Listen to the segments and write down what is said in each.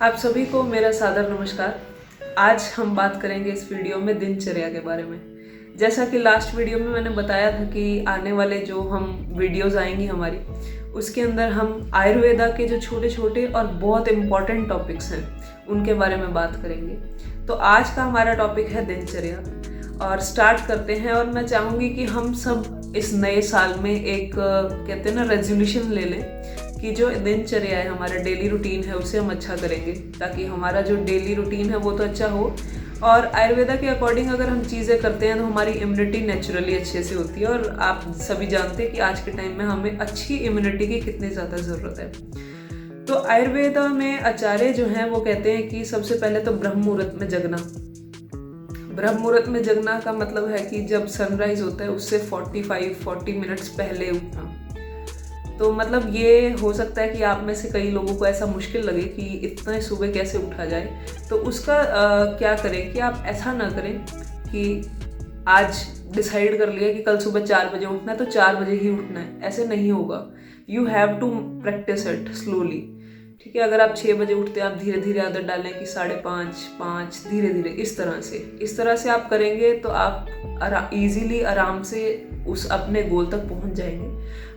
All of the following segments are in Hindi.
आप सभी को मेरा सादर नमस्कार। आज हम बात करेंगे इस वीडियो में दिनचर्या के बारे में। जैसा कि लास्ट वीडियो में मैंने बताया था कि आने वाले जो हम वीडियोस आएंगी हमारी, उसके अंदर हम आयुर्वेदा के जो छोटे छोटे और बहुत इम्पॉर्टेंट टॉपिक्स हैं उनके बारे में बात करेंगे। तो आज का हमारा टॉपिक है दिनचर्या और स्टार्ट करते हैं। और मैं चाहूँगी कि हम सब इस नए साल में एक कहते हैं ना रेजोल्यूशन ले लें कि जो दिनचर्या है, हमारा डेली रूटीन है, उसे हम अच्छा करेंगे ताकि हमारा जो डेली रूटीन है वो तो अच्छा हो। और आयुर्वेदा के अकॉर्डिंग अगर हम चीज़ें करते हैं तो हमारी इम्यूनिटी नेचुरली अच्छे से होती है। और आप सभी जानते हैं कि आज के टाइम में हमें अच्छी इम्यूनिटी की कितनी ज़्यादा ज़रूरत है। तो आयुर्वेदा में आचार्य जो हैं वो कहते हैं कि सबसे पहले तो ब्रह्म मुहूर्त में जगना। ब्रह्म मुहूर्त में जगना का मतलब है कि जब सनराइज होता है उससे 40 मिनट्स पहले उठना। तो मतलब ये हो सकता है कि आप में से कई लोगों को ऐसा मुश्किल लगे कि इतने सुबह कैसे उठा जाए। तो उसका क्या करें कि आप ऐसा ना करें कि आज डिसाइड कर लिया कि कल सुबह 4 बजे उठना है तो 4 बजे ही उठना है, ऐसे नहीं होगा। You have to practise it slowly. ठीक है, अगर आप 6 बजे उठते हैं, आप धीरे धीरे आदत डालें कि 5:30, 5 धीरे धीरे इस तरह से आप करेंगे तो आप इजीली आराम से उस अपने गोल तक पहुंच जाएंगे।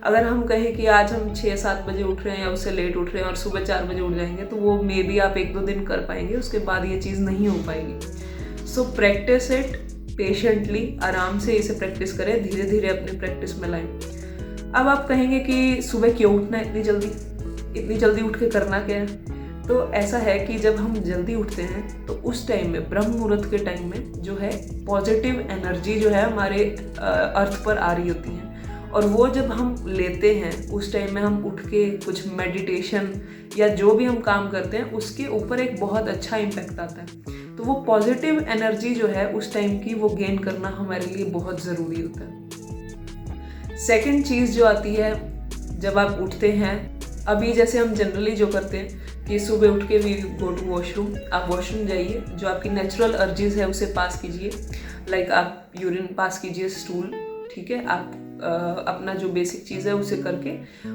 अगर हम कहें कि आज हम 6-7 बजे उठ रहे हैं या उससे लेट उठ रहे हैं और सुबह 4 बजे उठ जाएंगे तो वो मे बी आप 1-2 दिन कर पाएंगे, उसके बाद ये चीज़ नहीं हो पाएगी। सो प्रैक्टिस इट पेशेंटली, आराम से इसे प्रैक्टिस करें, धीरे धीरे अपनी प्रैक्टिस में लाएं। अब आप कहेंगे कि सुबह क्यों उठना है इतनी जल्दी उठ के करना क्या है। तो ऐसा है कि जब हम जल्दी उठते हैं तो उस टाइम में, ब्रह्म मुहूर्त के टाइम में जो है, पॉजिटिव एनर्जी जो है हमारे अर्थ पर आ रही होती है। और वो जब हम लेते हैं उस टाइम में हम उठ के कुछ मेडिटेशन या जो भी हम काम करते हैं उसके ऊपर एक बहुत अच्छा इम्पैक्ट आता है। तो वो पॉजिटिव एनर्जी जो है उस टाइम की, वो गेन करना हमारे लिए बहुत ज़रूरी होता है। सेकंड चीज़ जो आती है जब आप उठते हैं, अभी जैसे हम जनरली जो करते हैं कि सुबह उठ के वी गो टू वॉशरूम, आप वॉशरूम जाइए, जो आपकी नेचुरल अर्जीज है उसे पास कीजिए। लाइक आप यूरिन पास कीजिए, स्टूल, ठीक है, आप अपना जो बेसिक चीज़ है उसे करके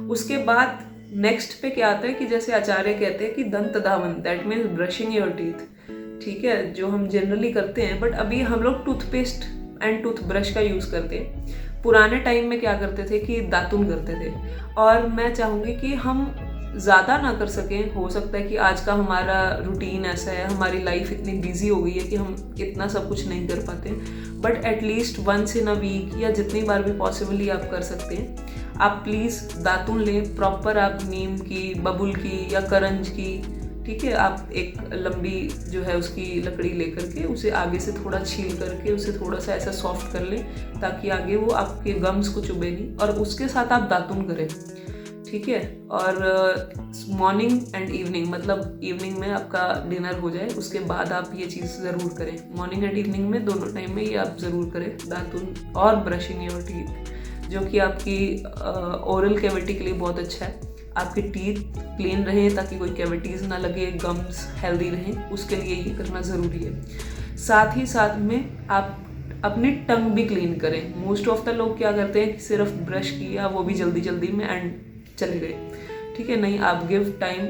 उसके बाद नेक्स्ट पे क्या आता है कि जैसे आचार्य कहते हैं कि दंत धावन, that means brushing your teeth. ठीक है, जो हम जनरली करते हैं, बट अभी हम लोग टूथपेस्ट एंड टूथब्रश का यूज़ करते हैं। पुराने टाइम में क्या करते थे कि दातुन करते थे। और मैं चाहूँगी कि हम ज़्यादा ना कर सकें। हो सकता है कि आज का हमारा रूटीन ऐसा है, हमारी लाइफ इतनी बिजी हो गई है कि हम इतना सब कुछ नहीं कर पाते, but at least once in a week या जितनी बार भी पॉसिबली आप कर सकते हैं, आप प्लीज़ दातुन लें प्रॉपर। आप नीम की, बबुल की या करंज की, ठीक है, आप एक लंबी जो है उसकी लकड़ी लेकर के उसे आगे से थोड़ा छील करके उसे थोड़ा सा ऐसा सॉफ्ट कर लें ताकि आगे वो आपके गम्स को चुभे नहीं, और उसके साथ आप दातुन करें। ठीक है, और मॉर्निंग एंड इवनिंग, मतलब इवनिंग में आपका डिनर हो जाए उसके बाद आप ये चीज़ ज़रूर करें। मॉर्निंग एंड इवनिंग में, दोनों टाइम में ये आप ज़रूर करें, दातुन और ब्रशिंग योर टीथ, जो कि आपकी ओरल कैविटी के लिए बहुत अच्छा है। आपके टीथ क्लीन रहें ताकि कोई कैविटीज़ ना लगे, गम्स हेल्दी रहें, उसके लिए ये करना ज़रूरी है। साथ ही साथ में आप अपनी टंग भी क्लीन करें। मोस्ट ऑफ द लोग क्या करते हैं कि सिर्फ ब्रश किया, वो भी जल्दी जल्दी में, एंड चले गए। ठीक है, नहीं, आप give time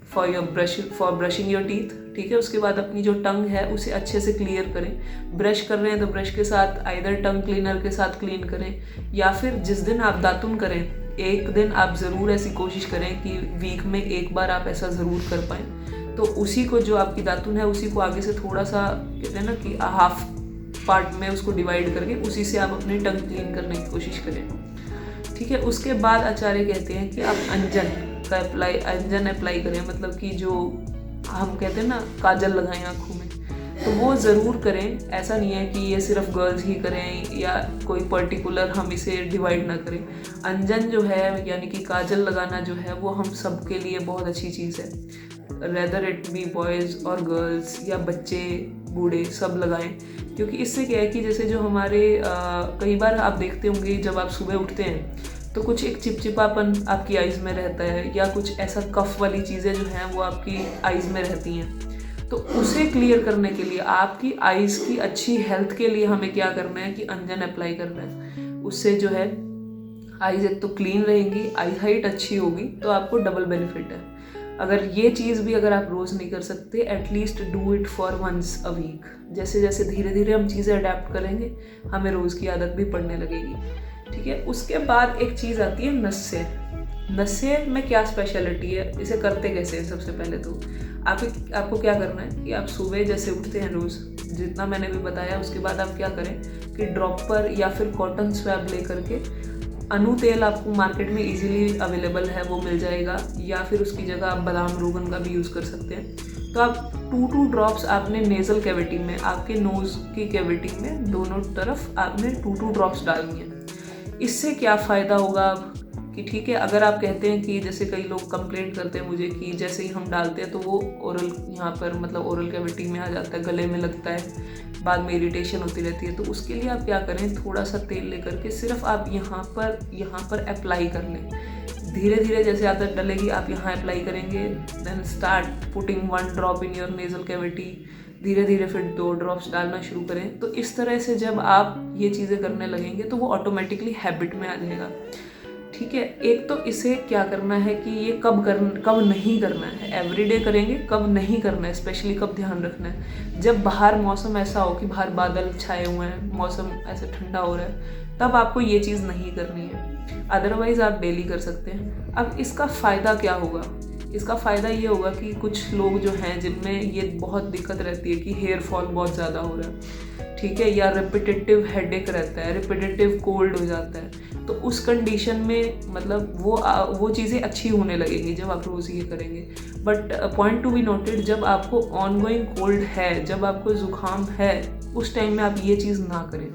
for brushing your teeth. ठीक है, उसके बाद अपनी जो टंग है उसे अच्छे से क्लियर करें। ब्रश कर रहे हैं तो ब्रश के साथ आइदर टंग क्लीनर के साथ क्लीन करें, या फिर जिस दिन आप दातुन करें, एक दिन आप ज़रूर ऐसी कोशिश करें कि वीक में एक बार आप ऐसा ज़रूर कर पाएँ। तो उसी को, जो आपकी दातुन है, उसी को आगे से थोड़ा सा, कहते हैं ना कि हाफ पार्ट में उसको डिवाइड करके उसी से आप अपनी टंग क्लीन करने की कोशिश करें। ठीक है, उसके बाद आचार्य कहते हैं कि आप अंजन अप्लाई करें, मतलब कि जो हम कहते हैं ना काजल लगाएं आँखों में, तो वो ज़रूर करें। ऐसा नहीं है कि ये सिर्फ गर्ल्स ही करें या कोई पर्टिकुलर हम इसे डिवाइड ना करें। अंजन जो है, यानी कि काजल लगाना जो है, वो हम सब के लिए बहुत अच्छी चीज़ है, रेदर इट बी बॉयज़ और गर्ल्स या बच्चे बूढ़े सब लगाएं। क्योंकि इससे क्या है कि जैसे जो हमारे कई बार आप देखते होंगे जब आप सुबह उठते हैं तो कुछ एक चिपचिपापन आपकी आइज़ में रहता है, या कुछ ऐसा कफ वाली चीज़ें जो हैं वो आपकी आइज़ में रहती हैं। तो उसे क्लियर करने के लिए, आपकी आइज़ की अच्छी हेल्थ के लिए हमें क्या करना है कि अंजन अप्लाई करना है। उससे जो है आइज़ एक तो क्लीन रहेंगी, आई हाइट अच्छी होगी, तो आपको डबल बेनिफिट है। अगर ये चीज़ भी अगर आप रोज़ नहीं कर सकते, at least do it for once a week. जैसे जैसे धीरे धीरे हम चीज़ें अडेप्ट करेंगे, हमें रोज़ की आदत भी पड़ने लगेगी। ठीक है, उसके बाद एक चीज़ आती है नस्से। नस्से में क्या स्पेशलिटी है, इसे करते कैसे हैं? सबसे पहले तो आपको क्या करना है कि आप सुबह जैसे उठते हैं रोज़, जितना मैंने भी बताया, उसके बाद आप क्या करें कि ड्रॉपर या फिर कॉटन स्वैब ले करके, अनु तेल आपको मार्केट में इजीली अवेलेबल है, वो मिल जाएगा, या फिर उसकी जगह आप बादाम रोगन का भी यूज़ कर सकते हैं। तो आप 2 ड्रॉप्स आपने नेज़ल कैविटी में, आपके नोज़ की कैविटी में दोनों तरफ आपने 2 ड्रॉप्स डालनी है। इससे क्या फ़ायदा होगा कि ठीक है, अगर आप कहते हैं कि जैसे कई लोग कंप्लेंट करते हैं मुझे कि जैसे ही हम डालते हैं तो वो ओरल यहाँ पर मतलब ओरल कैविटी में आ जाता है, गले में लगता है, बाद में इरिटेशन होती रहती है। तो उसके लिए आप क्या करें, थोड़ा सा तेल लेकर के सिर्फ आप यहाँ पर अप्लाई कर लें। धीरे धीरे जैसे आदत डलेगी आप यहाँ अप्लाई करेंगे, then start putting 1 drop in your nasal cavity, धीरे धीरे फिर 2 ड्रॉप्स डालना शुरू करें। तो इस तरह से जब आप ये चीज़ें करने लगेंगे तो वो ऑटोमेटिकली हैबिट में आ जाएगा। ठीक है, एक तो इसे क्या करना है कि ये कब नहीं करना है, एवरीडे करेंगे, कब नहीं करना है, स्पेशली कब ध्यान रखना है, जब बाहर मौसम ऐसा हो कि बाहर बादल छाए हुए हैं, मौसम ऐसे ठंडा हो रहा है, तब आपको ये चीज़ नहीं करनी है। अदरवाइज़ आप डेली कर सकते हैं। अब इसका फ़ायदा क्या होगा? इसका फ़ायदा ये होगा कि कुछ लोग जो हैं जिनमें ये बहुत दिक्कत रहती है कि हेयर फॉल बहुत ज़्यादा हो रहा है, ठीक है, या रिपीटेटिव हेडेक रहता है, रिपीटेटिव कोल्ड हो जाता है, तो उस कंडीशन में मतलब वो चीज़ें अच्छी होने लगेंगी जब आप रोज़ ये करेंगे। But point to be noted, जब आपको ऑनगोइंग कोल्ड है, जब आपको ज़ुकाम है, उस टाइम में आप ये चीज़ ना करें।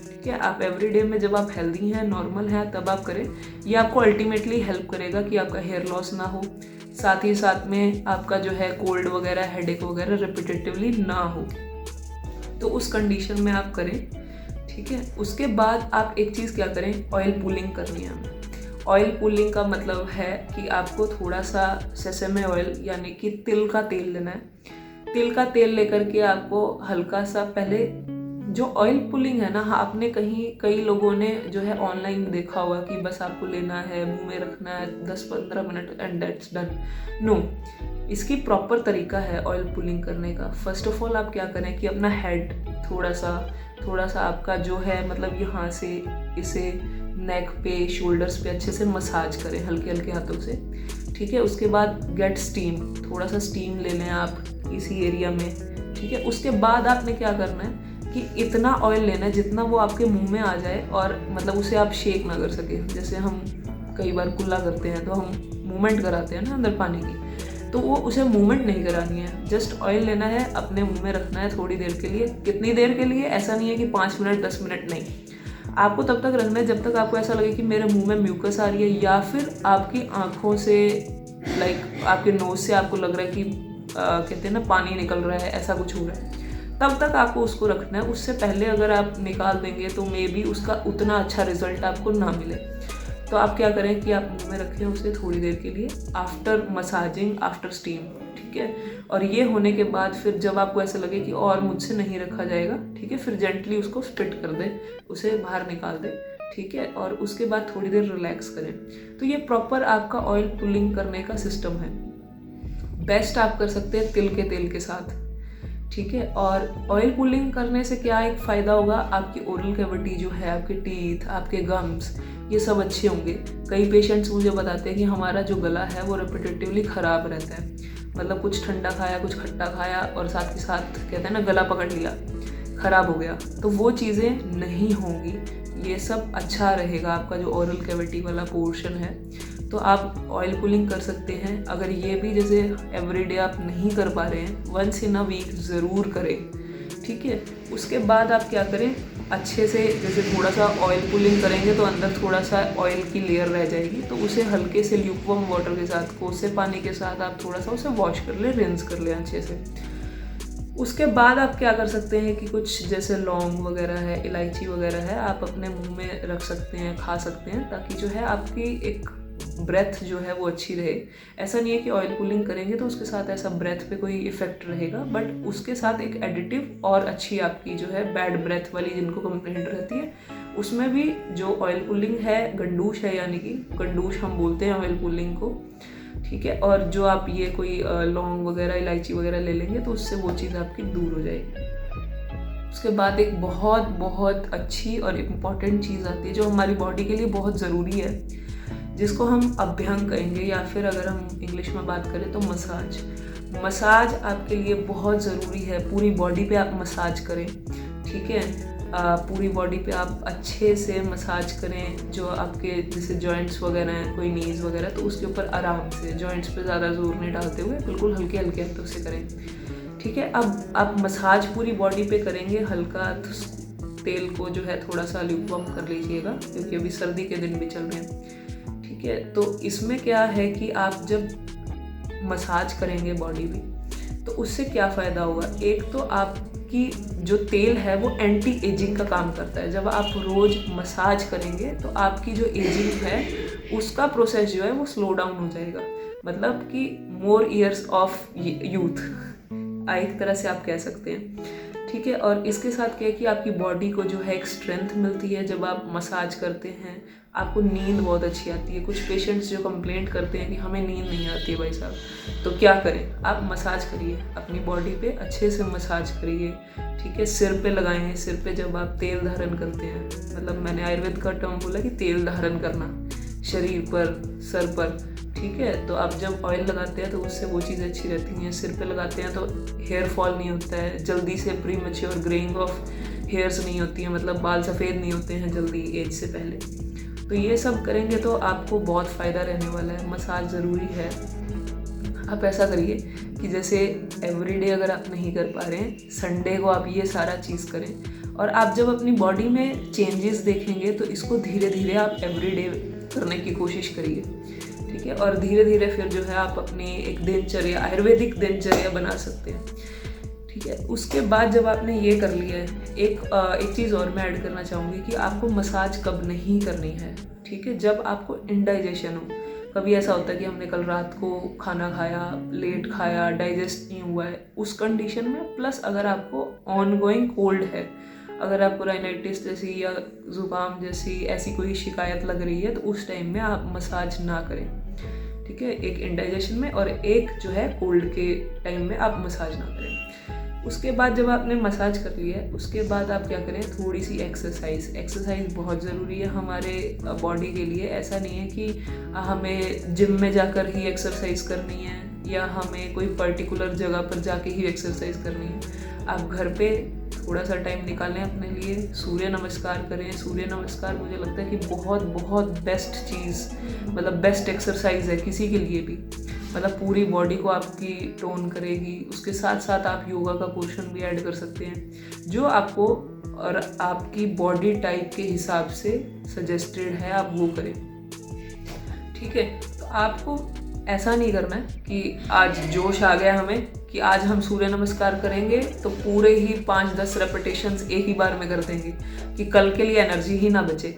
ठीक है, आप एवरीडे में जब आप हेल्दी हैं, नॉर्मल हैं, तब आप करें। ये आपको अल्टीमेटली हेल्प करेगा कि आपका हेयर लॉस ना हो, साथ ही साथ में आपका जो है कोल्ड वगैरह, हेडेक वगैरह रिपीटेटिवली ना हो। तो उस कंडीशन में आप करें। ठीक है, उसके बाद आप एक चीज़ क्या करें, ऑयल पुलिंग करनी है हमें। ऑयल पुलिंग का मतलब है कि आपको थोड़ा सा सेसेमे ऑयल यानी कि तिल का तेल लेना है। तिल का तेल लेकर के आपको हल्का सा पहले, जो ऑयल पुलिंग है ना, आपने कई लोगों ने जो है ऑनलाइन देखा होगा कि बस आपको लेना है, मुंह में रखना है 10-15 minute and that's done. No, इसकी प्रॉपर तरीका है ऑयल पुलिंग करने का। फर्स्ट ऑफ ऑल आप क्या करें कि अपना हेड थोड़ा सा आपका जो है मतलब यहाँ से इसे नेक पे, शोल्डर्स पे अच्छे से मसाज करें हल्के हल्के हाथों से। ठीक है, उसके बाद गेट स्टीम, थोड़ा सा स्टीम ले लें आप इसी एरिया में। ठीक है, उसके बाद आपने क्या करना है कि इतना ऑयल लेना है जितना वो आपके मुंह में आ जाए, और मतलब उसे आप शेक ना कर सके। जैसे हम कई बार कुल्ला करते हैं तो हम मूवमेंट कराते हैं ना अंदर पानी की, तो वो उसे मूवमेंट नहीं करानी है, जस्ट ऑयल लेना है, अपने मुंह में रखना है थोड़ी देर के लिए। कितनी देर के लिए, ऐसा नहीं है कि 5 मिनट 10 मिनट, नहीं, आपको तब तक रखना है जब तक आपको ऐसा लगे कि मेरे मुंह में म्यूकस आ रही है, या फिर आपकी आँखों से आपके नोज से आपको लग रहा है कि कहते हैं ना पानी निकल रहा है, ऐसा कुछ हो रहा है, तब तक आपको उसको रखना है। उससे पहले अगर आप निकाल देंगे तो मे बी उसका उतना अच्छा रिजल्ट आपको ना मिले। तो आप क्या करें कि आप मुंह में रखें उसे थोड़ी देर के लिए, आफ्टर मसाजिंग, आफ्टर स्टीम। ठीक है, और ये होने के बाद फिर जब आपको ऐसा लगे कि और मुझसे नहीं रखा जाएगा, ठीक है, फिर जेंटली उसको स्पिट कर दें, उसे बाहर निकाल दें। ठीक है, और उसके बाद थोड़ी देर रिलैक्स करें। तो ये प्रॉपर आपका ऑयल पुलिंग करने का सिस्टम है। बेस्ट आप कर सकते हैं तिल के तेल के साथ। ठीक है, और ऑयल पुलिंग करने से क्या एक फ़ायदा होगा, आपकी ओरल कैविटी जो है, आपके टीथ, आपके गम्स, ये सब अच्छे होंगे। कई पेशेंट्स मुझे बताते हैं कि हमारा जो गला है वो रिपीटेटिवली ख़राब रहता है, मतलब कुछ ठंडा खाया, कुछ खट्टा खाया, और साथ के साथ कहते हैं ना गला पकड़ लिया, ख़राब हो गया, तो वो चीज़ें नहीं होंगी। ये सब अच्छा रहेगा, आपका जो ओरल कैविटी वाला पोर्शन है। तो आप ऑयल पुलिंग कर सकते हैं। अगर ये भी जैसे एवरीडे आप नहीं कर पा रहे हैं, वंस इन अ वीक ज़रूर करें। ठीक है, उसके बाद आप क्या करें, अच्छे से जैसे थोड़ा सा ऑयल पुलिंग करेंगे तो अंदर थोड़ा सा ऑयल की लेयर रह जाएगी, तो उसे हल्के से ल्यूकवार्म वाटर के साथ, कोसे पानी के साथ आप थोड़ा सा उसे वॉश कर ले, रिंस कर ले अच्छे से। उसके बाद आप क्या कर सकते हैं कि कुछ जैसे लौंग वगैरह है, इलायची वगैरह है, आप अपने मुंह में रख सकते हैं, खा सकते हैं, ताकि जो है आपकी एक ब्रेथ जो है वो अच्छी रहे। ऐसा नहीं है कि ऑयल पुलिंग करेंगे तो उसके साथ ऐसा ब्रेथ पे कोई इफेक्ट रहेगा, बट उसके साथ एक एडिटिव और अच्छी आपकी जो है बैड ब्रेथ वाली जिनको कंप्लेंट रहती है, उसमें भी जो ऑयल पुलिंग है, गंडूश है, यानी कि गंडूश हम बोलते हैं ऑयल पुलिंग को। ठीक है। और जो आप ये कोई लौंग वगैरह इलायची वगैरह ले लेंगे तो उससे वो चीज़ आपकी दूर हो जाएगी। उसके बाद एक बहुत बहुत अच्छी और इम्पॉर्टेंट चीज़ आती है जो हमारी बॉडी के लिए बहुत ज़रूरी है, जिसको हम अभ्यंग कहेंगे, या फिर अगर हम इंग्लिश में बात करें तो मसाज। मसाज आपके लिए बहुत ज़रूरी है। पूरी बॉडी पे आप मसाज करें, ठीक है। पूरी बॉडी पे आप अच्छे से मसाज करें। जो आपके जैसे जॉइंट्स वगैरह हैं, कोई नीज वगैरह, तो उसके ऊपर आराम से, जॉइंट्स पे ज़्यादा जोर नहीं डालते हुए, बिल्कुल हल्के हल्के हाथों से करें, ठीक है। अब आप मसाज पूरी बॉडी पे करेंगे। हल्का तेल को जो है थोड़ा सा ल्यूकवार्म कर लीजिएगा, क्योंकि अभी सर्दी के दिन भी चल रहे हैं, ठीक है। तो इसमें क्या है कि आप जब मसाज करेंगे बॉडी भी, तो उससे क्या फ़ायदा होगा। एक तो आपकी जो तेल है वो एंटी एजिंग का काम करता है। जब आप रोज़ मसाज करेंगे तो आपकी जो एजिंग है उसका प्रोसेस जो है वो स्लो डाउन हो जाएगा। मतलब कि मोर ईयर्स ऑफ यूथ, एक तरह से आप कह सकते हैं, ठीक है। और इसके साथ क्या है कि आपकी बॉडी को जो है एक स्ट्रेंथ मिलती है। जब आप मसाज करते हैं आपको नींद बहुत अच्छी आती है। कुछ पेशेंट्स जो कंप्लेंट करते हैं कि हमें नींद नहीं आती है भाई साहब, तो क्या करें, आप मसाज करिए, अपनी बॉडी पे अच्छे से मसाज करिए, ठीक है। सिर पे लगाएंगे, सिर पे जब आप तेल धारण करते हैं, मतलब मैंने आयुर्वेद का टर्म बोला कि तेल धारण करना शरीर पर, सर पर, ठीक है। तो आप जब ऑयल लगाते हैं तो उससे वो चीज़ें अच्छी रहती हैं। सिर पे लगाते हैं तो हेयर फॉल नहीं होता है जल्दी से, pre mature greying of hairs नहीं होती है, मतलब बाल सफ़ेद नहीं होते हैं जल्दी एज से पहले। तो ये सब करेंगे तो आपको बहुत फ़ायदा रहने वाला है। मसाज ज़रूरी है। आप ऐसा करिए कि जैसे एवरीडे अगर आप नहीं कर पा रहे हैं, संडे को आप ये सारा चीज़ करें। और आप जब अपनी बॉडी में चेंजेस देखेंगे तो इसको धीरे धीरे आप एवरीडे करने की कोशिश करिए, ठीक है। और धीरे धीरे फिर जो है आप अपनी एक दिनचर्या, आयुर्वेदिक दिनचर्या बना सकते हैं, ठीक है। उसके बाद जब आपने ये कर लिया है, एक चीज़ और मैं ऐड करना चाहूँगी कि आपको मसाज कब नहीं करनी है, ठीक है। जब आपको इंडाइजेशन हो। कभी ऐसा होता है कि हमने कल रात को खाना खाया, लेट खाया, डाइजेस्ट नहीं हुआ है, उस कंडीशन में, प्लस अगर आपको ऑनगोइंग कोल्ड है, अगर आपको राइनाइटिस जैसी या ज़ुकाम जैसी ऐसी कोई शिकायत लग रही है, तो उस टाइम में आप मसाज ना करें, ठीक है। एक इंडाइजेशन में और एक जो है कोल्ड के टाइम में आप मसाज ना करें। उसके बाद जब आपने मसाज कर लिया है, उसके बाद आप क्या करें, थोड़ी सी एक्सरसाइज बहुत ज़रूरी है हमारे बॉडी के लिए। ऐसा नहीं है कि हमें जिम में जाकर ही एक्सरसाइज करनी है या हमें कोई पर्टिकुलर जगह पर जाके ही एक्सरसाइज करनी है। आप घर पे थोड़ा सा टाइम निकालें अपने लिए, सूर्य नमस्कार करें। सूर्य नमस्कार मुझे लगता है कि बहुत बहुत बेस्ट चीज़, मतलब बेस्ट एक्सरसाइज है किसी के लिए भी, मतलब पूरी बॉडी को आपकी टोन करेगी। उसके साथ साथ आप योगा का पोर्शन भी ऐड कर सकते हैं जो आपको और आपकी बॉडी टाइप के हिसाब से सजेस्टेड है, आप वो करें, ठीक है। तो आपको ऐसा नहीं करना है कि आज जोश आ गया हमें कि आज हम सूर्य नमस्कार करेंगे तो पूरे ही 5-10 रेपिटेशंस एक ही बार में कर देंगे कि कल के लिए एनर्जी ही ना बचे।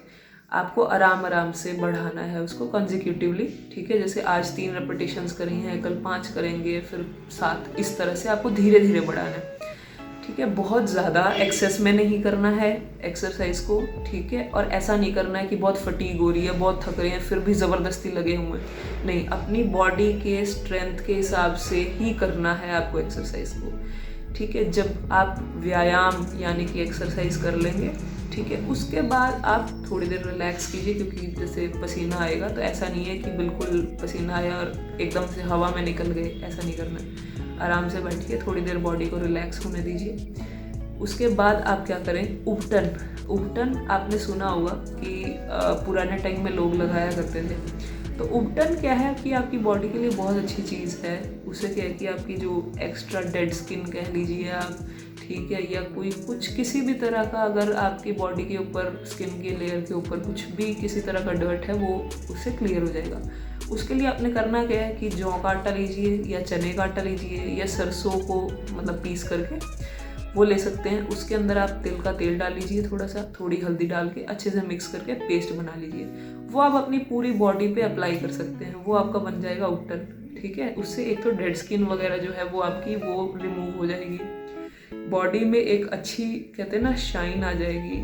आपको आराम आराम से बढ़ाना है उसको कंसेक्यूटिवली, ठीक है। जैसे आज 3 रेपिटेशंस करी हैं, कल 5 करेंगे, फिर 7, इस तरह से आपको धीरे धीरे बढ़ाना है, ठीक है। बहुत ज़्यादा एक्सेस में नहीं करना है एक्सरसाइज को, ठीक है। और ऐसा नहीं करना है कि बहुत फटीग हो रही है, बहुत थक रहे हैं, फिर भी ज़बरदस्ती लगे हुए हैं, नहीं। अपनी बॉडी के स्ट्रेंथ के हिसाब से ही करना है आपको एक्सरसाइज को, ठीक है। जब आप व्यायाम यानी कि एक्सरसाइज कर लेंगे, ठीक है, उसके बाद आप थोड़ी देर रिलैक्स कीजिए, क्योंकि जैसे पसीना आएगा तो ऐसा नहीं है कि बिल्कुल पसीना आया और एकदम से हवा में निकल गए, ऐसा नहीं करना है। आराम से बैठिए, थोड़ी देर बॉडी को रिलैक्स होने दीजिए। उसके बाद आप क्या करें, उबटन आपने सुना होगा कि पुराने टाइम में लोग लगाया करते थे। तो उबटन क्या है कि आपकी बॉडी के लिए बहुत अच्छी चीज़ है। उससे क्या है कि आपकी जो एक्स्ट्रा डेड स्किन कह लीजिए आप, ठीक है, या कोई कुछ किसी भी तरह का अगर आपकी बॉडी के ऊपर, स्किन के लेयर के ऊपर कुछ भी किसी तरह का डर्ट है, वो उससे क्लियर हो जाएगा। उसके लिए आपने करना क्या है कि जौ का आटा लीजिए या चने का आटा लीजिए या सरसों को मतलब पीस करके वो ले सकते हैं। उसके अंदर आप तिल का तेल डाल लीजिए, थोड़ा सा, थोड़ी हल्दी डाल के अच्छे से मिक्स करके पेस्ट बना लीजिए। वो आप अपनी पूरी बॉडी पे अप्लाई कर सकते हैं, वो आपका बन जाएगा उबटन, ठीक है। उससे एक तो डेड स्किन वगैरह जो है वो आपकी वो रिमूव हो जाएगी, बॉडी में एक अच्छी कहते हैं ना शाइन आ जाएगी,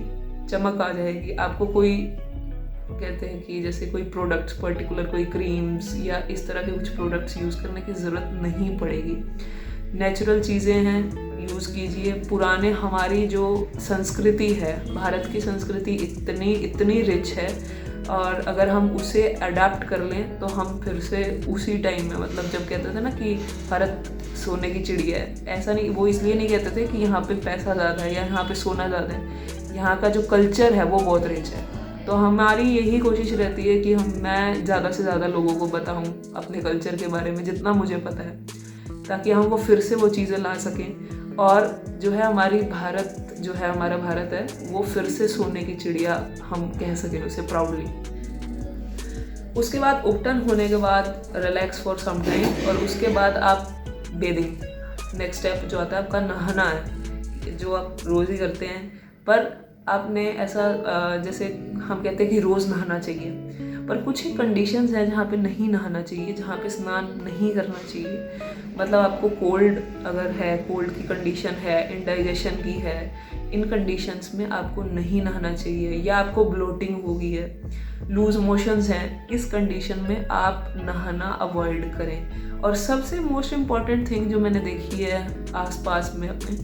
चमक आ जाएगी। आपको कोई कहते हैं कि जैसे कोई प्रोडक्ट्स पर्टिकुलर, कोई क्रीम्स या इस तरह के कुछ प्रोडक्ट्स यूज़ करने की ज़रूरत नहीं पड़ेगी। नेचुरल चीज़ें हैं, यूज़ कीजिए। पुराने हमारी जो संस्कृति है, भारत की संस्कृति इतनी रिच है, और अगर हम उसे अडाप्ट कर लें तो हम फिर से उसी टाइम में, मतलब जब कहते थे ना कि भारत सोने की चिड़िया है, ऐसा नहीं, वो इसलिए नहीं कहते थे कि यहाँ पे पैसा ज़्यादा है या यहाँ पे सोना ज़्यादा है। यहाँ का जो कल्चर है वो बहुत रिच है। तो हमारी यही कोशिश रहती है कि मैं ज़्यादा से ज़्यादा लोगों को बताऊँ अपने कल्चर के बारे में जितना मुझे पता है, ताकि हम वो फिर से वो चीज़ें ला सकें, और जो है हमारी भारत, जो है हमारा भारत है, वो फिर से सोने की चिड़िया हम कह सकें उसे प्राउडली। उसके बाद उपटन होने के बाद रिलैक्स फॉर सम टाइम, और उसके बाद आप बेदिंग, नेक्स्ट स्टेप जो आता है आपका नहाना है, जो आप रोज़ ही करते हैं। पर आपने ऐसा जैसे हम कहते हैं कि रोज़ नहाना चाहिए, पर कुछ ही कंडीशंस हैं जहाँ पे नहीं नहाना चाहिए, जहाँ पे स्नान नहीं करना चाहिए। मतलब आपको कोल्ड अगर है, कोल्ड की कंडीशन है, इंडाइजेशन की है, इन कंडीशंस में आपको नहीं नहाना चाहिए, या आपको ब्लोटिंग हो गई है, लूज मोशंस हैं, इस कंडीशन में आप नहाना अवॉइड करें। और सबसे मोस्ट इम्पॉर्टेंट थिंग जो मैंने देखी है आसपास में अपने,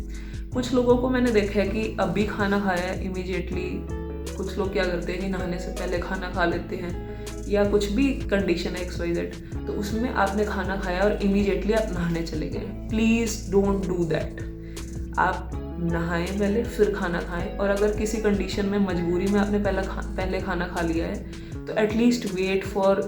कुछ लोगों को मैंने देखा है कि अभी खाना खाया है इमीडिएटली, कुछ लोग क्या करते हैं कि नहाने से पहले खाना खा लेते हैं, या कुछ भी कंडीशन है XYZ, तो उसमें आपने खाना खाया और इमीडिएटली आप नहाने चले गए। Please don't do that. आप नहाएं पहले, फिर खाना खाएं। और अगर किसी कंडीशन में मजबूरी में आपने पहले खाना खा लिया है तो एटलीस्ट वेट फॉर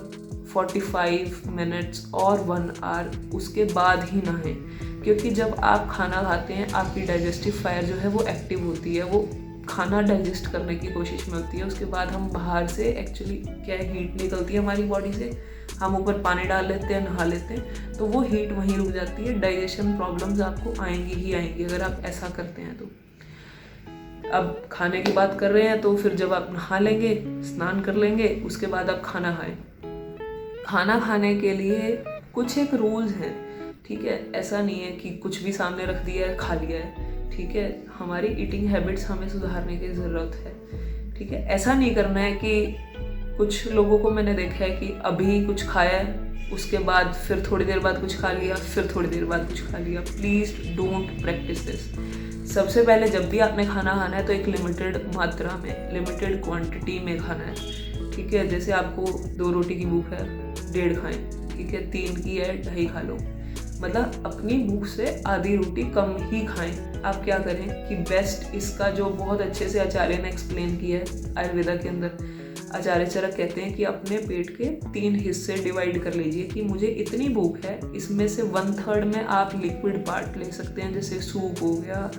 45 मिनट्स और 1 आवर, उसके बाद ही नहाएं। क्योंकि जब आप खाना खाते हैं आपकी डाइजेस्टिव फायर जो है वो एक्टिव होती है, वो खाना डाइजेस्ट करने की कोशिश में होती है। उसके बाद हम बाहर से एक्चुअली क्या है, हीट निकलती है हमारी बॉडी से, हम ऊपर पानी डाल लेते हैं, नहा लेते हैं, तो वो हीट वहीं रुक जाती है। डाइजेशन प्रॉब्लम्स आपको आएंगी ही आएंगी अगर आप ऐसा करते हैं तो। अब खाने की बात कर रहे हैं, तो फिर जब आप नहा लेंगे, स्नान कर लेंगे, उसके बाद आप खाना खाएं। खाना खाने के लिए कुछ एक रूल्स हैं, ठीक है। ऐसा नहीं है कि कुछ भी सामने रख दिया है खा लिया है, ठीक है। हमारी ईटिंग हैबिट्स हमें सुधारने की ज़रूरत है, ठीक है। ऐसा नहीं करना है कि कुछ लोगों को मैंने देखा है कि अभी कुछ खाया है, उसके बाद फिर थोड़ी देर बाद कुछ खा लिया, फिर थोड़ी देर बाद कुछ खा लिया। Please don't practice this. सबसे पहले जब भी आपने खाना खाना है तो एक लिमिटेड मात्रा में, लिमिटेड क्वांटिटी में खाना है, ठीक है। जैसे आपको 2 रोटी की भूख है, 1.5 खाएं, ठीक है। 3 की है, 2.5 खा लो। मतलब अपनी भूख से आधी रोटी कम ही खाएं। आप क्या करें कि बेस्ट, इसका जो बहुत अच्छे से आचार्य ने एक्सप्लेन किया है आयुर्वेदा के अंदर, आचार्य चरक कहते हैं कि अपने पेट के 3 हिस्से डिवाइड कर लीजिए कि मुझे इतनी भूख है, इसमें से 1/3 में आप लिक्विड पार्ट ले सकते हैं, जैसे सूप हो गया,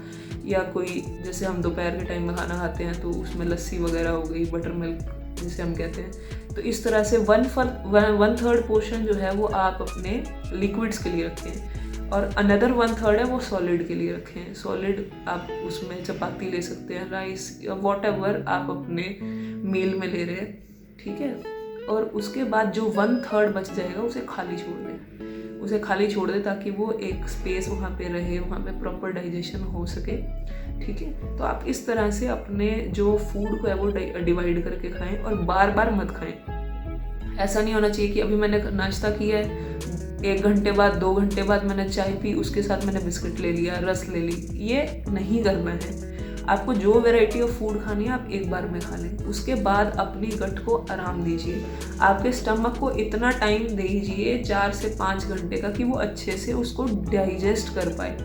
या कोई जैसे हम दोपहर के टाइम में खाना खाते हैं तो उसमें लस्सी वगैरह हो गई, बटर मिल्क जिसे हम कहते हैं। तो इस तरह से 1/3 पोर्शन जो है वो आप अपने लिक्विड्स के लिए रखें, और अनदर 1/3 है वो सॉलिड के लिए रखें। सॉलिड आप उसमें चपाती ले सकते हैं, राइस, वॉटएवर आप अपने मील में ले रहे हैं, ठीक है। और उसके बाद जो 1/3 बच जाएगा उसे खाली छोड़ दें, उसे खाली छोड़ दें ताकि वो एक स्पेस वहाँ पे रहे, वहाँ पे प्रॉपर डाइजेशन हो सके, ठीक है। तो आप इस तरह से अपने जो फूड को है वो डिवाइड करके खाएं, और बार बार मत खाएं। ऐसा नहीं होना चाहिए कि अभी मैंने नाश्ता किया है, 1 घंटे बाद, 2 घंटे बाद मैंने चाय पी, उसके साथ मैंने बिस्किट ले लिया, रस ले ली। ये नहीं करना है। आपको जो वैरायटी ऑफ फूड खानी है आप एक बार में खा लें, उसके बाद अपनी गट को आराम दीजिए। आपके स्टमक को इतना टाइम दीजिए 4 से 5 घंटे का कि वो अच्छे से उसको डाइजेस्ट कर पाए।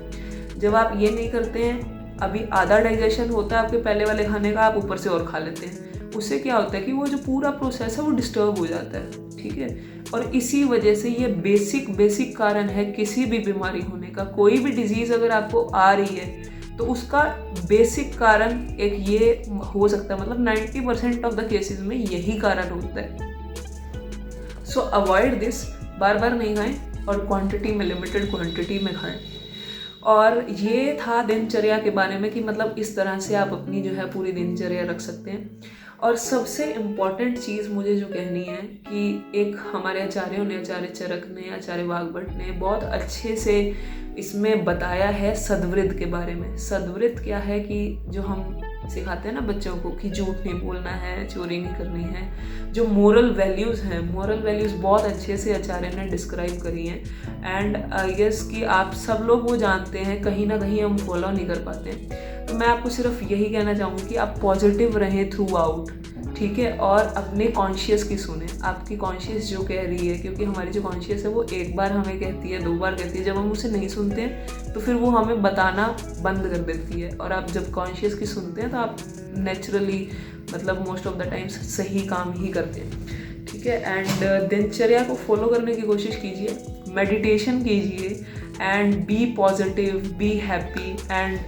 जब आप ये नहीं करते हैं, अभी आधा डाइजेशन होता है आपके पहले वाले खाने का, आप ऊपर से और खा लेते हैं, उससे क्या होता है कि वो जो पूरा प्रोसेस है वो डिस्टर्ब हो जाता है, ठीक है। और इसी वजह से ये बेसिक कारण है किसी भी बीमारी होने का। कोई भी डिजीज़ अगर आपको आ रही है तो उसका बेसिक कारण एक ये हो सकता है, मतलब 90% ऑफ द केसेस में यही कारण होता है। सो अवॉइड दिस, बार बार नहीं खाएं, और क्वांटिटी में, लिमिटेड क्वांटिटी में खाएं। और ये था दिनचर्या के बारे में कि मतलब इस तरह से आप अपनी जो है पूरी दिनचर्या रख सकते हैं। और सबसे इम्पॉर्टेंट चीज़ मुझे जो कहनी है कि एक हमारे आचार्यों ने, आचार्य चरक ने, आचार्य वाग्भट ने बहुत अच्छे से इसमें बताया है सद्वृत्त के बारे में। सद्वृत्त क्या है कि जो हम सिखाते हैं ना बच्चों को कि झूठ नहीं बोलना है, चोरी नहीं करनी है। जो मोरल वैल्यूज़ हैं, मोरल वैल्यूज़ बहुत अच्छे से आचार्य ने डिस्क्राइब करी हैं। एंड आई गेस कि आप सब लोग वो जानते हैं, कहीं ना कहीं हम फॉलो नहीं कर पाते हैं। तो मैं आपको सिर्फ यही कहना चाहूँगी कि आप पॉजिटिव रहें थ्रू आउट, ठीक है, और अपने कॉन्शियस की सुने, आपकी कॉन्शियस जो कह रही है, क्योंकि हमारी जो कॉन्शियस है वो एक बार हमें कहती है, 2 बार कहती है, जब हम उसे नहीं सुनते हैं तो फिर वो हमें बताना बंद कर देती है। और आप जब कॉन्शियस की सुनते हैं तो आप नेचुरली, मतलब मोस्ट ऑफ द टाइम्स सही काम ही करते हैं, ठीक है। एंड दिनचर्या को फॉलो करने की कोशिश कीजिए, मेडिटेशन कीजिए and be positive, be happy. And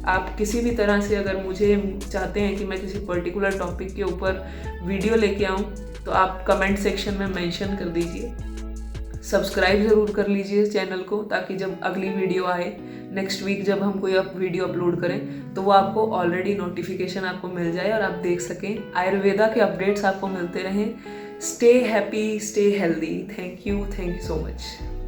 आप किसी भी तरह से अगर मुझे चाहते हैं कि मैं किसी पर्टिकुलर टॉपिक के ऊपर वीडियो लेके आऊँ तो आप कमेंट सेक्शन में मेंशन कर दीजिए। सब्सक्राइब ज़रूर कर लीजिए चैनल को, ताकि जब अगली वीडियो आए नेक्स्ट वीक, जब हम कोई वीडियो अपलोड करें तो वो आपको ऑलरेडी नोटिफिकेशन आपको मिल जाए और आप देख सकें। आयुर्वेदा के अपडेट्स आपको मिलते रहें। Stay happy, stay healthy. Thank you so much.